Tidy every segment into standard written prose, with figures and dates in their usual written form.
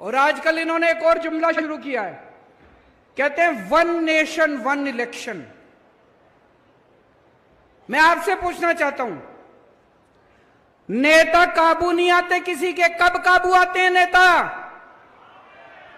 और आजकल इन्होंने एक और जुमला शुरू किया है, कहते हैं वन नेशन वन इलेक्शन। मैं आपसे पूछना चाहता हूं, नेता काबू नहीं आते किसी के, कब काबू आते हैं नेता?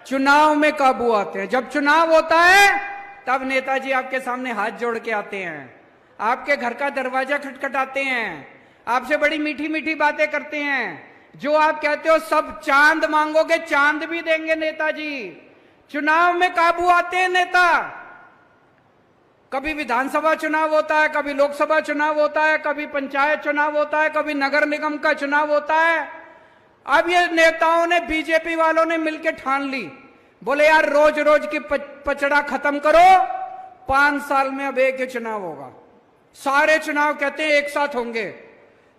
चुनाव में काबू आते हैं। जब चुनाव होता है तब नेताजी आपके सामने हाथ जोड़ के आते हैं, आपके घर का दरवाजा खटखटाते हैं, आपसे बड़ी मीठी मीठी बातें करते हैं। जो आप कहते हो सब चांद मांगोगे, चांद भी देंगे नेताजी। चुनाव में काबू आते हैं नेता। कभी विधानसभा चुनाव होता है, कभी लोकसभा चुनाव होता है, कभी पंचायत चुनाव होता है, कभी नगर निगम का चुनाव होता है। अब ये नेताओं ने, बीजेपी वालों ने मिलकर ठान ली, बोले यार रोज रोज की पचड़ा खत्म करो, 5 साल में अब एक ही चुनाव होगा। सारे चुनाव कहते हैं एक साथ होंगे,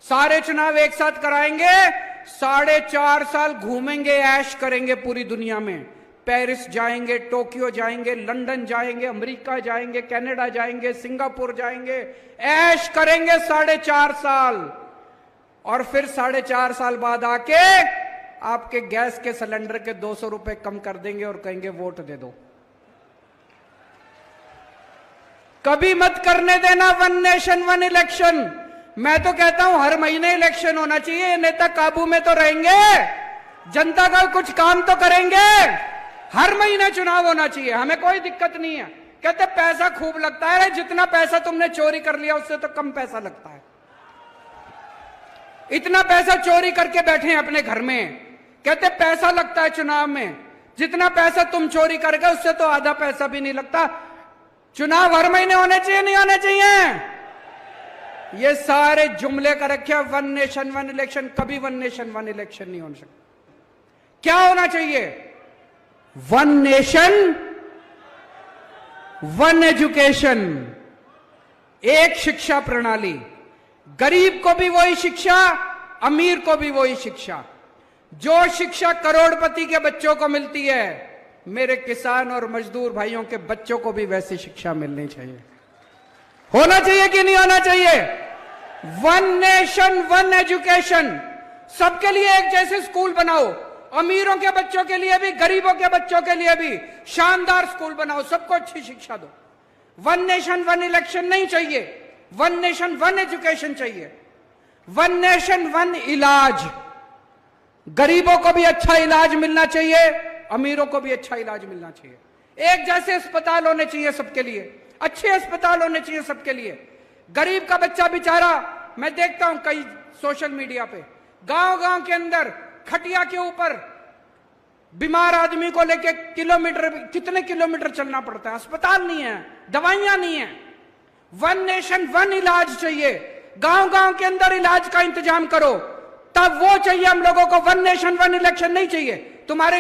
सारे चुनाव एक साथ कराएंगे, 4.5 साल घूमेंगे, ऐश करेंगे पूरी दुनिया में। पेरिस जाएंगे, टोक्यो जाएंगे, लंदन जाएंगे, अमेरिका जाएंगे, कनाडा जाएंगे, सिंगापुर जाएंगे, ऐश करेंगे 4.5 साल। और फिर 4.5 साल बाद आके आपके गैस के सिलेंडर के 200 रुपए कम कर देंगे और कहेंगे वोट दे दो। कभी मत करने देना वन नेशन वन इलेक्शन। मैं तो कहता हूं हर महीने इलेक्शन होना चाहिए। नेता काबू में तो रहेंगे, जनता का कुछ काम तो करेंगे। हर महीने चुनाव होना चाहिए, हमें कोई दिक्कत नहीं है। कहते पैसा खूब लगता है, जितना पैसा तुमने चोरी कर लिया उससे तो कम पैसा लगता है। इतना पैसा चोरी करके बैठे हैं अपने घर में, कहते पैसा लगता है चुनाव में। जितना पैसा तुम चोरी कर गए उससे तो आधा पैसा भी नहीं लगता। चुनाव हर महीने होने चाहिए, नहीं होने चाहिए? ये सारे जुमले कर रखे वन नेशन वन इलेक्शन। कभी वन नेशन वन इलेक्शन नहीं हो सकता। क्या होना चाहिए? वन नेशन वन एजुकेशन, एक शिक्षा प्रणाली। गरीब को भी वही शिक्षा, अमीर को भी वही शिक्षा। जो शिक्षा करोड़पति के बच्चों को मिलती है, मेरे किसान और मजदूर भाइयों के बच्चों को भी वैसी शिक्षा मिलनी चाहिए। होना चाहिए कि नहीं होना चाहिए? One nation one education. सबके लिए एक जैसे स्कूल बनाओ, अमीरों के बच्चों के लिए भी, गरीबों के बच्चों के लिए भी शानदार स्कूल बनाओ, सबको अच्छी शिक्षा दो। वन नेशन वन इलेक्शन नहीं चाहिए, वन नेशन वन एजुकेशन चाहिए। वन नेशन वन इलाज। गरीबों को भी अच्छा इलाज मिलना चाहिए, अमीरों को भी अच्छा इलाज मिलना चाहिए। एक जैसे अस्पताल होने चाहिए सबके लिए, अच्छे अस्पताल होने चाहिए सबके लिए। गरीब का बच्चा बेचारा, मैं देखता हूं कई सोशल मीडिया पे, गांव गांव के अंदर खटिया के ऊपर बीमार आदमी को लेके कितने किलोमीटर चलना पड़ता है। अस्पताल नहीं है, दवाइयां नहीं है। वन नेशन वन इलाज चाहिए। गांव गांव के अंदर इलाज का इंतजाम करो, तब वो चाहिए हम लोगों को। वन नेशन वन इलेक्शन नहीं चाहिए। तुम्हारे